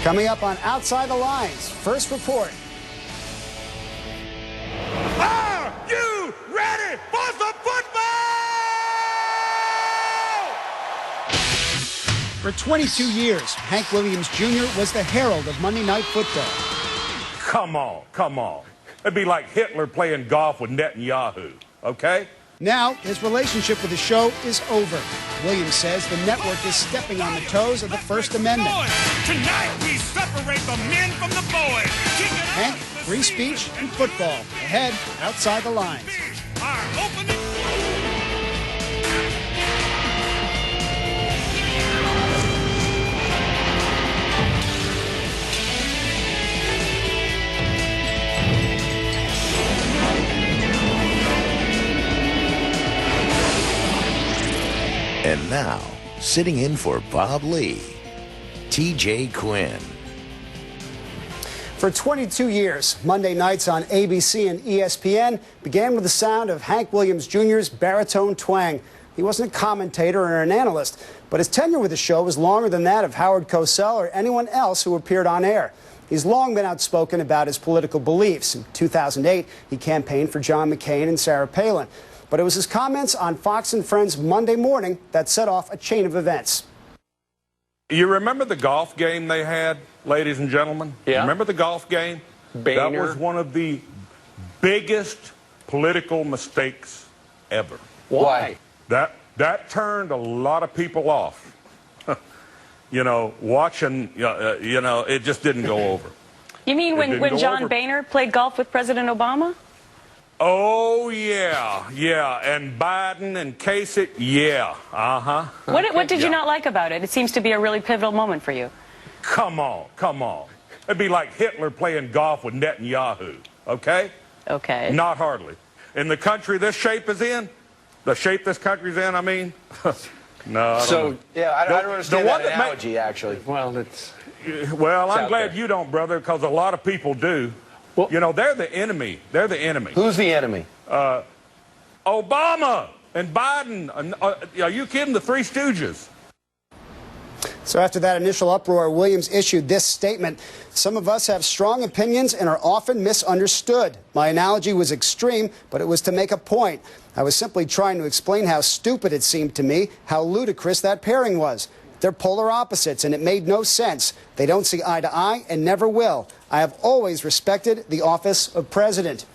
Coming up on Outside the Lines, first report. Are you ready for some football? For 22 years, Hank Williams Jr. was the herald of Monday Night Football. Come on, come on. It'd be like Hitler playing golf with Netanyahu, okay? Now, his relationship with the show is over. Williams says the network is stepping on the toes of the First Amendment. Tonight we separate the men from the boys. Hank, free speech and football. Ahead, Outside the Lines. Our opening. And now, sitting in for Bob Lee, T.J. Quinn. For 22 years, Monday nights on ABC and ESPN began with the sound of Hank Williams Jr.'s baritone twang. He wasn't a commentator or an analyst, but his tenure with the show was longer than that of Howard Cosell or anyone else who appeared on air. He's long been outspoken about his political beliefs. In 2008, he campaigned for John McCain and Sarah Palin. But it was his comments on Fox and Friends Monday morning that set off a chain of events. You remember the golf game they had, ladies and gentlemen? Yeah. Remember the golf game? Boehner. That was one of the biggest political mistakes ever. Why? That turned a lot of people off. You know, watching, you know, it just didn't go over. You mean when John Boehner played golf with President Obama? Oh, yeah, yeah, and Biden and Kasich, yeah, uh-huh. What did you not like about it? It seems to be a really pivotal moment for you. Come on, come on. It'd be like Hitler playing golf with Netanyahu, okay? Okay. Not hardly. In the country this shape is in, the shape this country's in, I mean, no, I don't know. Yeah, I don't understand one that that analogy, actually. Well, it's... Well, I'm out glad there. you don't, brother, because a lot of people do. Well, you know, they're the enemy. They're the enemy. who's the enemy? Obama and Biden. Are you kidding? The Three Stooges. So after that initial uproar, Williams issued this statement. Some of us have strong opinions and are often misunderstood. My analogy was extreme, but it was to make a point. I was simply trying to explain how stupid it seemed to me, how ludicrous that pairing was. They're polar opposites, and it made no sense. They don't see eye to eye and never will. I have always respected the office of president.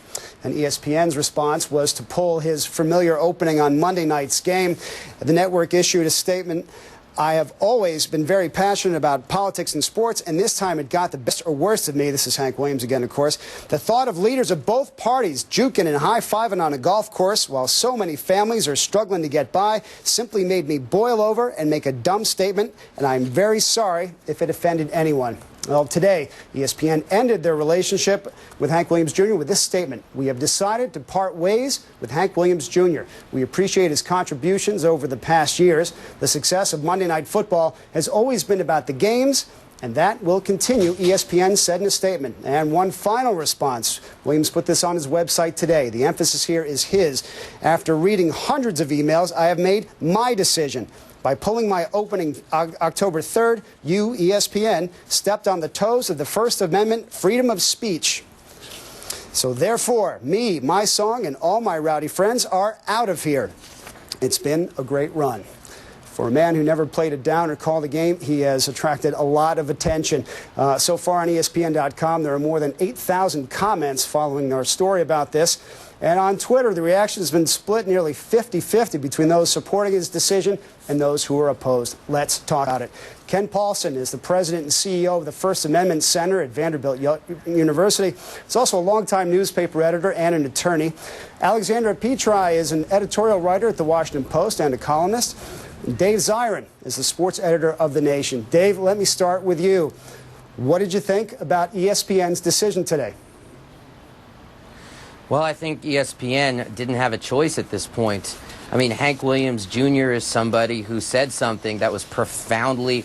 And ESPN's response was to pull his familiar opening on Monday night's game. The network issued a statement. I have always been very passionate about politics and sports, and this time it got the best or worst of me. This is Hank Williams again, of course. The thought of leaders of both parties juking and high-fiving on a golf course while so many families are struggling to get by simply made me boil over and make a dumb statement, and I'm very sorry if it offended anyone. Well, today, ESPN ended their relationship with Hank Williams Jr. with this statement. We have decided to part ways with Hank Williams Jr. We appreciate his contributions over the past years. The success of Monday Night Football has always been about the games, and that will continue, ESPN said in a statement. And one final response. Williams put this on his website today. The emphasis here is his. After reading hundreds of emails, I have made my decision. By pulling my opening October 3rd, you, ESPN, stepped on the toes of the First Amendment, freedom of speech. So therefore, me, my song, and all my rowdy friends are out of here. It's been a great run. For a man who never played it down or called a game, he has attracted a lot of attention. So far on ESPN.com, there are more than 8,000 comments following our story about this. And on Twitter, the reaction has been split nearly 50-50 between those supporting his decision and those who are opposed. Let's talk about it. Ken Paulson is the president and CEO of the First Amendment Center at Vanderbilt University. He's also a longtime newspaper editor and an attorney. Alexandra Petri is an editorial writer at the Washington Post and a columnist. And Dave Zirin is the sports editor of The Nation. Dave, let me start with you. What did you think about ESPN's decision today? Well, I think ESPN didn't have a choice at this point. I mean, Hank Williams Jr. is somebody who said something that was profoundly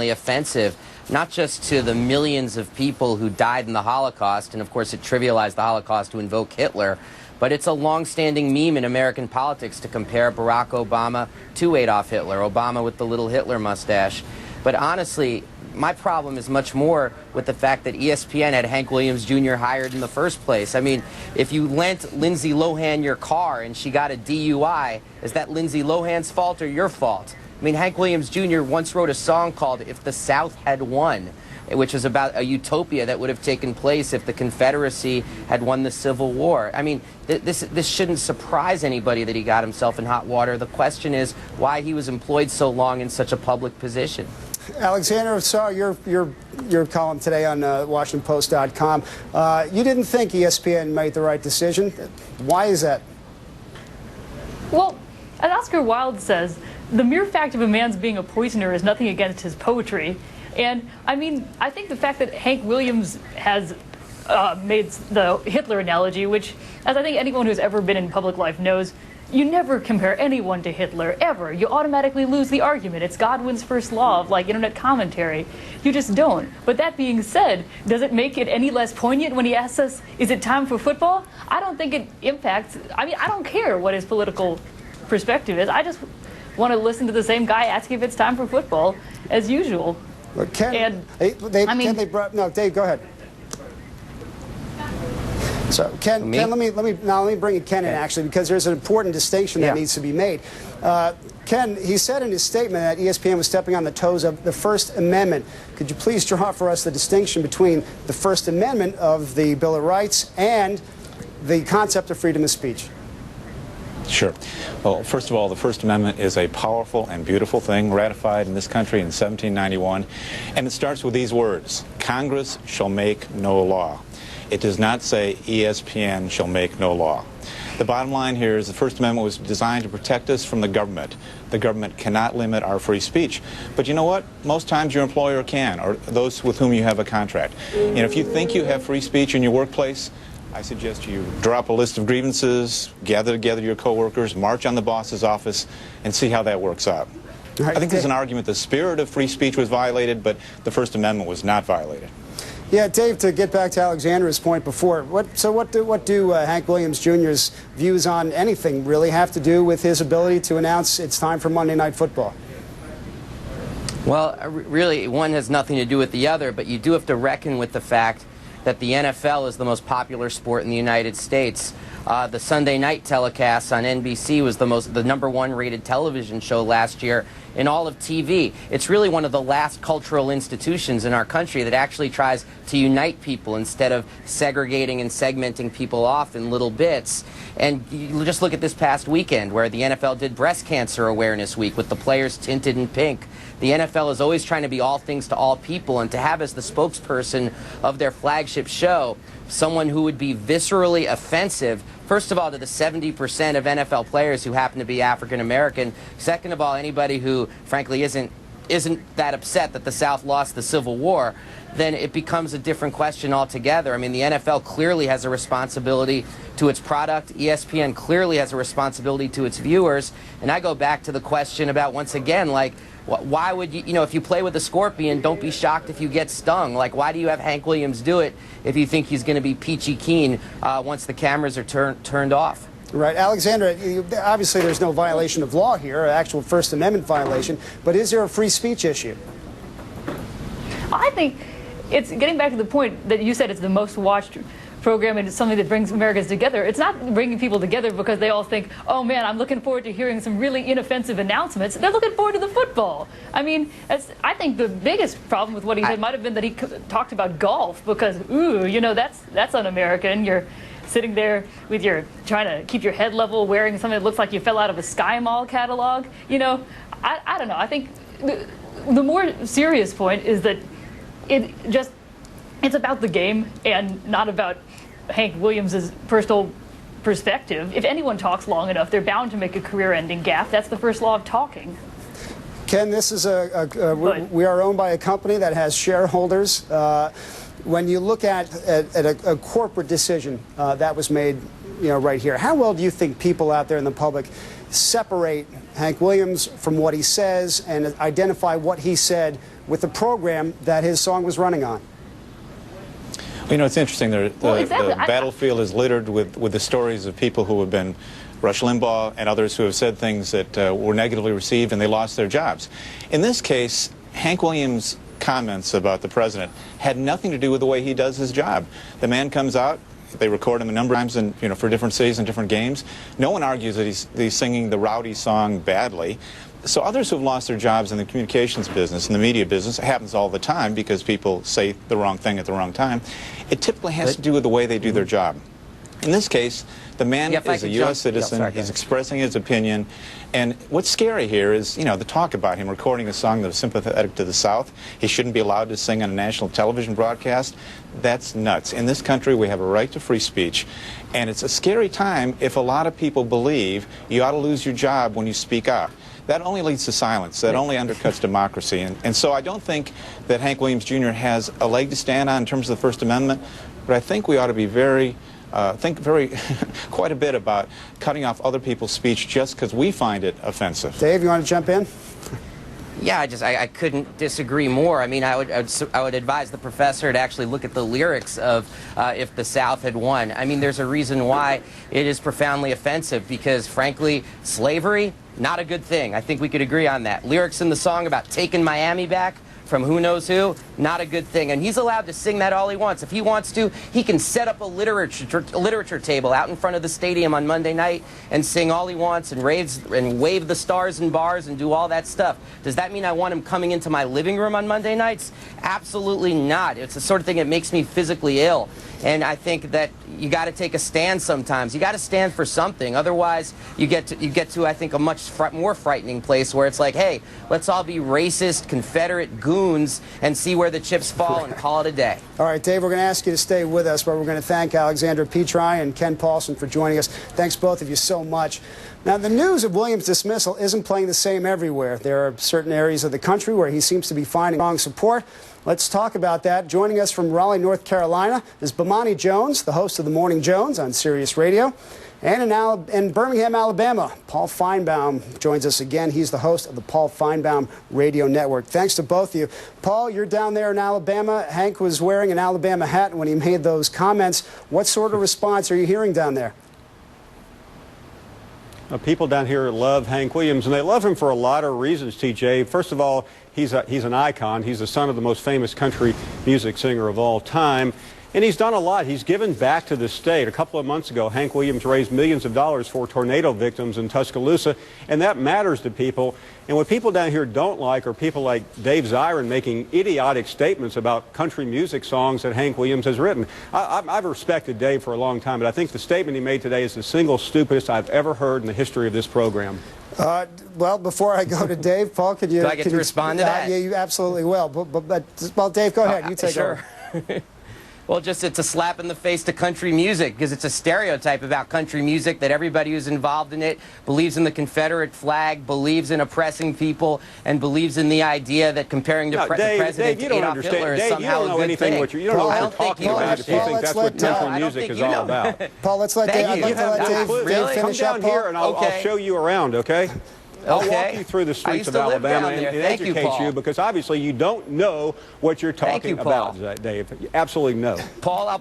offensive, not just to the millions of people who died in the Holocaust, and of course it trivialized the Holocaust to invoke Hitler, but it's a long-standing meme in American politics to compare Barack Obama to Adolf Hitler, Obama with the little Hitler mustache. But honestly, my problem is much more with the fact that ESPN had Hank Williams Jr. hired in the first place. I mean, if you lent Lindsay Lohan your car and she got a DUI, is that Lindsay Lohan's fault or your fault? I mean, Hank Williams Jr. once wrote a song called "If the South Had Won," which is about a utopia that would have taken place if the Confederacy had won the Civil War. I mean, this shouldn't surprise anybody that he got himself in hot water. The question is why he was employed so long in such a public position. Alexander, saw your column today on WashingtonPost.com. You didn't think ESPN made the right decision. Why is that? Well, as Oscar Wilde says, the mere fact of a man's being a poisoner is nothing against his poetry. And, I mean, I think the fact that Hank Williams has made the Hitler analogy, which, as I think anyone who's ever been in public life knows, you never compare anyone to Hitler, ever. You automatically lose the argument. It's Godwin's first law of, like, internet commentary. You just don't. But that being said, does it make it any less poignant when he asks us, is it time for football? I don't think it impacts, I mean, I don't care what his political perspective is. I just want to listen to the same guy asking if it's time for football as usual. Well, Ken, Dave, go ahead. So, Ken, let me bring in Ken in, actually, because there's an important distinction that needs to be made. Ken, he said in his statement that ESPN was stepping on the toes of the First Amendment. Could you please draw for us the distinction between the First Amendment of the Bill of Rights and the concept of freedom of speech? Sure. Well, first of all, the First Amendment is a powerful and beautiful thing ratified in this country in 1791, and it starts with these words: Congress shall make no law. It does not say ESPN shall make no law. The bottom line here is the First Amendment was designed to protect us from the government. The government cannot limit our free speech. But you know what? Most times your employer can, or those with whom you have a contract. And if you think you have free speech in your workplace, I suggest you drop a list of grievances, gather together your coworkers, march on the boss's office, and see how that works out. I think there's an argument the spirit of free speech was violated, but the First Amendment was not violated. Yeah, Dave, to get back to Alexander's point before, what do Hank Williams Jr.'s views on anything really have to do with his ability to announce it's time for Monday Night Football? Well, really, one has nothing to do with the other, but you do have to reckon with the fact that the NFL is the most popular sport in the United States. The Sunday night telecast on NBC was the #1 rated television show last year in all of TV. It's really one of the last cultural institutions in our country that actually tries to unite people instead of segregating and segmenting people off in little bits. And you just look at this past weekend where the NFL did Breast Cancer Awareness Week with the players tinted in pink. The NFL is always trying to be all things to all people, and to have as the spokesperson of their flagship show someone who would be viscerally offensive, first of all, to the 70% of NFL players who happen to be African American. Second of all, anybody who, frankly, isn't that upset that the South lost the Civil War, then it becomes a different question altogether. I mean, the NFL clearly has a responsibility to its product. ESPN clearly has a responsibility to its viewers. And I go back to the question about, once again, like, why would you, if you play with a scorpion, don't be shocked if you get stung. Like, why do you have Hank Williams do it if you think he's going to be peachy keen once the cameras are turned off? Right. Alexander, obviously there's no violation of law here, an actual First Amendment violation, but is there a free speech issue? I think it's getting back to the point that you said it's the most watched program and it's something that brings Americans together. It's not bringing people together because they all think, oh man, I'm looking forward to hearing some really inoffensive announcements. They're looking forward to the football. I mean, I think the biggest problem with what he said might have been that he talked about golf because, ooh, that's un-American. You're sitting there with trying to keep your head level, wearing something that looks like you fell out of a Sky Mall catalog. I don't know. I think the more serious point is that it's about the game and not about Hank Williams' personal perspective. If anyone talks long enough, they're bound to make a career-ending gaffe. That's the first law of talking. Ken, this is we are owned by a company that has shareholders. When you look at a corporate decision that was made, right here, how well do you think people out there in the public separate Hank Williams from what he says and identify what he said with the program that his song was running on? It's interesting. The battlefield is littered with the stories of people who have been Rush Limbaugh and others who have said things that were negatively received and they lost their jobs. In this case, Hank Williams comments about the president had nothing to do with the way he does his job. The man comes out. They record him a number of times, and for different cities and different games. No one argues that he's singing the rowdy song badly. So others who've lost their jobs in the communications business, in the media business, it happens all the time because people say the wrong thing at the wrong time. It typically has to do with the way they do their job. In this case, the man is a U.S. citizen. He's expressing his opinion. And what's scary here is, the talk about him recording a song that was sympathetic to the South. He shouldn't be allowed to sing on a national television broadcast. That's nuts. In this country, we have a right to free speech. And it's a scary time if a lot of people believe you ought to lose your job when you speak out. That only leads to silence. That only undercuts democracy. And so I don't think that Hank Williams Jr. has a leg to stand on in terms of the First Amendment, but I think we ought to be think quite a bit about cutting off other people's speech just because we find it offensive. Dave, you want to jump in? Yeah, I couldn't disagree more. I mean, I would advise the professor to actually look at the lyrics of If the South Had Won. I mean, there's a reason why it is profoundly offensive because, frankly, slavery, not a good thing. I think we could agree on that. Lyrics in the song about taking Miami back from who knows who, not a good thing. And he's allowed to sing that all he wants. If he wants to, he can set up a literature table out in front of the stadium on Monday night and sing all he wants and wave the stars and bars and do all that stuff. Does that mean I want him coming into my living room on Monday nights? Absolutely not. It's the sort of thing that makes me physically ill. And I think that you got to take a stand sometimes. You got to stand for something. Otherwise, you get to I think, a much more frightening place where it's like, hey, let's all be racist, Confederate goons and see where the chips fall and call it a day. All right, Dave, we're going to ask you to stay with us, but we're going to thank Alexandra Petri and Ken Paulson for joining us. Thanks, both of you, so much. Now, the news of Williams' dismissal isn't playing the same everywhere. There are certain areas of the country where he seems to be finding strong support. Let's talk about that. Joining us from Raleigh, North Carolina is Bomani Jones, the host of The Morning Jones on Sirius Radio. And in Birmingham, Alabama, Paul Feinbaum joins us again. He's the host of the Paul Feinbaum Radio Network. Thanks to both of you. Paul, you're down there in Alabama. Hank was wearing an Alabama hat when he made those comments. What sort of response are you hearing down there? People down here love Hank Williams, and they love him for a lot of reasons, TJ. First of all, he's an icon. He's the son of the most famous country music singer of all time. And he's done a lot. He's given back to the state. A couple of months ago, Hank Williams raised millions of dollars for tornado victims in Tuscaloosa, and that matters to people. And what people down here don't like are people like Dave Zirin making idiotic statements about country music songs that Hank Williams has written. I've respected Dave for a long time, but I think the statement he made today is the single stupidest I've ever heard in the history of this program. Well, before I go to Dave, Paul, could you... Do I get to respond to that? Yeah, you absolutely will. Well, Dave, go ahead. You take over. Well, just it's a slap in the face to country music because it's a stereotype about country music that everybody who's involved in it believes in the Confederate flag, believes in oppressing people, and believes in the idea that comparing the president to Adolf Hitler is somehow a good thing. You don't know what you're talking about if you think that's what country music is all about. Paul, let's let Dave finish up. Come down here and I'll show you around, okay? I'll walk you through the streets of Alabama and educate you because obviously you don't know what you're talking about, Dave. You absolutely know. Paul,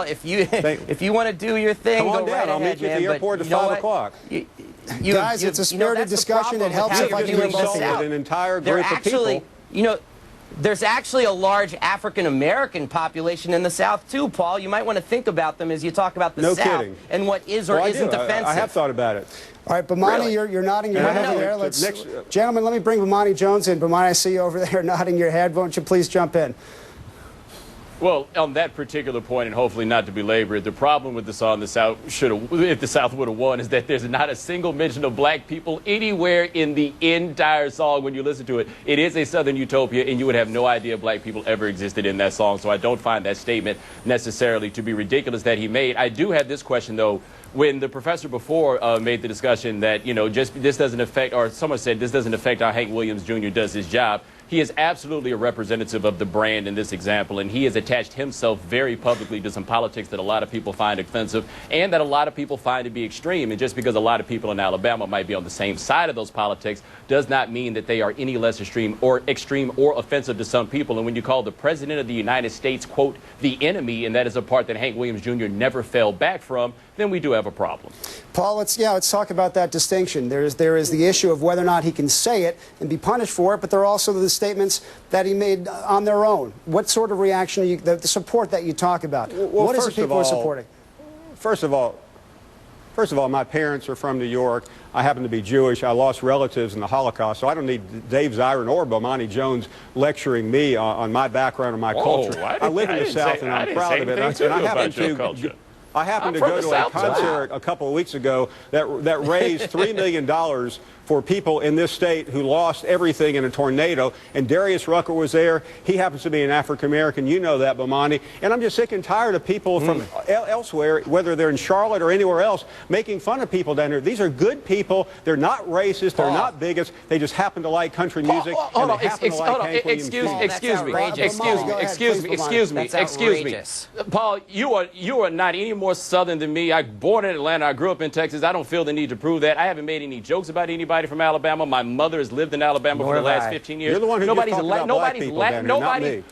if you want to do your thing, go right ahead, I'll meet you at the airport at 5 o'clock. Guys, it's a spirited discussion. It helps if I can insulted an entire group of people. There's actually a large African-American population in the South, too, Paul. You might want to think about them as you talk about the South and what is or isn't offensive. I have thought about it. All right, Bomani, you're nodding your head over there. Gentlemen, let me bring Bomani Jones in. Bomani, I see you over there nodding your head. Won't you please jump in? Well, on that particular point, and hopefully not to belabor it, the problem with the song If the South Would Have Won is that there's not a single mention of black people anywhere in the entire song when you listen to it. It is a Southern utopia, and you would have no idea black people ever existed in that song. So I don't find that statement necessarily to be ridiculous that he made. I do have this question, though. When the professor before made the discussion that, this doesn't affect, or someone said this doesn't affect how Hank Williams Jr. does his job, he is absolutely a representative of the brand in this example, and he has attached himself very publicly to some politics that a lot of people find offensive and that a lot of people find to be extreme. And just because a lot of people in Alabama might be on the same side of those politics does not mean that they are any less extreme or offensive to some people. And when you call the President of the United States, quote, the enemy, and that is a part that Hank Williams Jr. never fell back from, then we do have a problem. Paul, let's talk about that distinction. There is the issue of whether or not he can say it and be punished for it, but there are also the statements that he made on their own. What sort of reaction are you, the support that you talk about? Well, what is it people are supporting? First of all, my parents are from New York. I happen to be Jewish. I lost relatives in the Holocaust, so I don't need Dave Zirin or Bomani Jones lecturing me on my background or my culture. I live in the South, and I'm proud of it. And I happen to go to a concert a couple of weeks ago that raised $3 million for people in this state who lost everything in a tornado, and Darius Rucker was there. He happens to be an African-American. You know that, Bomani. And I'm just sick and tired of people from elsewhere, whether they're in Charlotte or anywhere else, making fun of people down here. These are good people. They're not racist. They're not bigots. They just happen to like country music. Excuse me. Paul, you are not any more Southern than me. I born in Atlanta. I grew up in Texas. I don't feel the need to prove that. I haven't made any jokes about anybody from Alabama. My mother has lived in Alabama for the last 15 years. You're the one who just talked about black people down here, not me.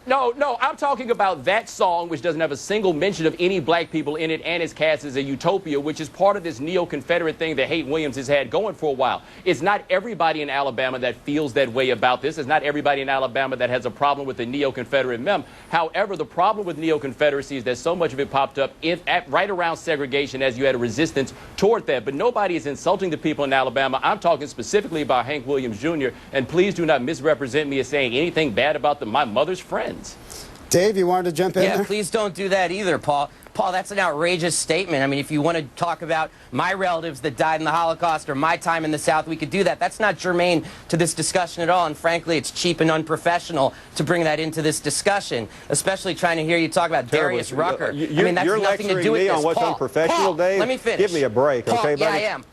No, I'm talking about that song, which doesn't have a single mention of any black people in it, and is cast as a utopia, which is part of this neo-Confederate thing that Hank Williams has had going for a while. It's not everybody in Alabama that feels that way about this. It's not everybody in Alabama that has a problem with the neo-Confederate meme. However, the problem with neo-Confederacy is that so much of it popped up right around segregation as you had a resistance toward that. But nobody is insulting the people in Alabama. I'm talking specifically about Hank Williams Jr., and please do not misrepresent me as saying anything bad about my mother's friends. Dave, you wanted to jump in there? Yeah, please don't do that either, Paul. Paul, that's an outrageous statement. I mean, if you want to talk about my relatives that died in the Holocaust or my time in the South, we could do that. That's not germane to this discussion at all, and frankly, it's cheap and unprofessional to bring that into this discussion, especially trying to hear you talk about Darius Rucker. I mean, that's nothing to do with this. You're lecturing me on what's unprofessional, Dave? Let me finish. Give me a break, Paul, okay, buddy? Yeah, I am.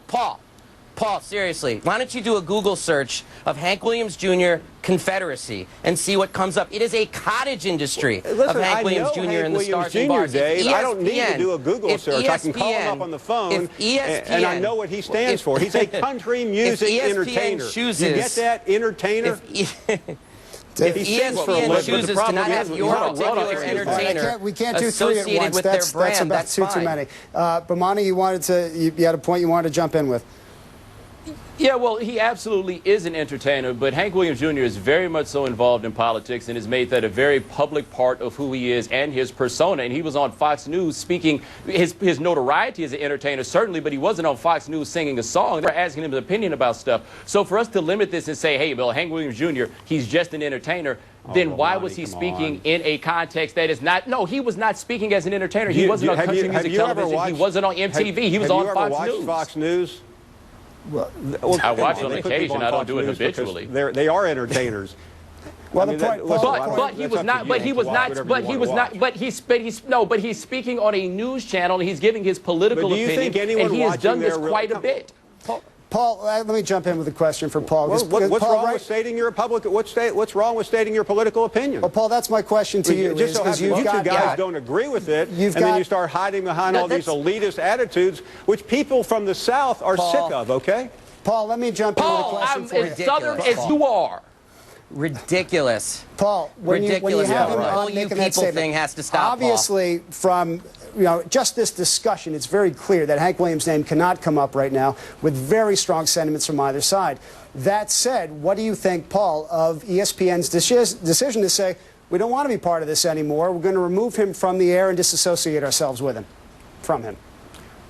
Paul, seriously, why don't you do a Google search of Hank Williams Jr. Confederacy and see what comes up? It is a cottage industry of Hank Williams Jr. and the stars and bars. Dave, I don't need to do a Google search. I can call him up on the phone, and I know what he stands for. He's a country music entertainer. You get that? Entertainer? If ESPN chooses to not have your particular entertainer we can't do three at once. That's about too many. Bomani, you had a point you wanted to jump in with. Yeah, well, he absolutely is an entertainer, but Hank Williams Jr. is very much so involved in politics and has made that a very public part of who he is and his persona. And he was on Fox News speaking his notoriety as an entertainer, certainly, but he wasn't on Fox News singing a song. They were asking him his opinion about stuff. So for us to limit this and say, hey, well, Hank Williams Jr., he's just an entertainer, then why was he speaking in a context that is not? No, he was not speaking as an entertainer. He wasn't on country music television. He wasn't on MTV. He was on Fox News. Fox News? Well, I watch on occasion. I don't do it habitually. They are entertainers. Well, but he's speaking on a news channel and he's giving his political opinion, and he has done this quite a bit. Paul, let me jump in with a question for Paul. What's wrong with stating your what's wrong with stating your political opinion? Well, Paul, that's my question to you. Just so you two guys don't agree with it, and then you start hiding behind all these elitist attitudes, which people from the South are sick of, okay? Paul, let me jump in with a question for you. I'm as Southern as you are. Ridiculous. Paul, when you have him on making that statement, thing has to stop, obviously, from just this discussion, it's very clear that Hank Williams' name cannot come up right now with very strong sentiments from either side. That said, what do you think, Paul, of ESPN's decision to say, we don't want to be part of this anymore, we're going to remove him from the air and disassociate ourselves with him, from him?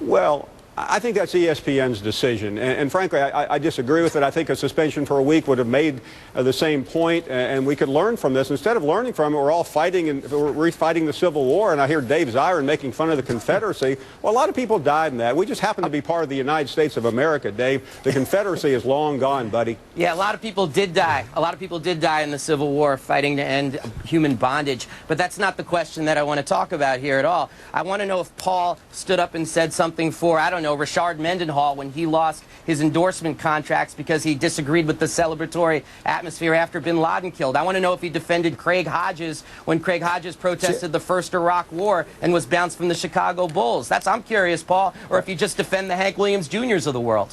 Well, I think that's ESPN's decision, and frankly, I disagree with it. I think a suspension for a week would have made the same point, and we could learn from this. Instead of learning from it, we're all fighting and we're refighting the Civil War, and I hear Dave Zirin making fun of the Confederacy. Well, a lot of people died in that. We just happen to be part of the United States of America, Dave. The Confederacy is long gone, buddy. Yeah, a lot of people did die. A lot of people did die in the Civil War fighting to end human bondage, but that's not the question that I want to talk about here at all. I want to know if Paul stood up and said something for, I don't know, Rashard Mendenhall when he lost his endorsement contracts because he disagreed with the celebratory atmosphere after bin Laden killed. I want to know if he defended Craig Hodges when Craig Hodges protested the first Iraq War and was bounced from the Chicago Bulls. I'm curious, Paul, or if you just defend the Hank Williams Jr.'s of the world.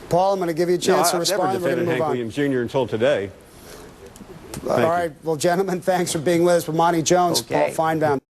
Paul, I'm going to give you a chance to respond. I've never defended Hank Williams Jr. until today. All right. Well, gentlemen, thanks for being with us. Bomani Jones, Paul Feinbaum.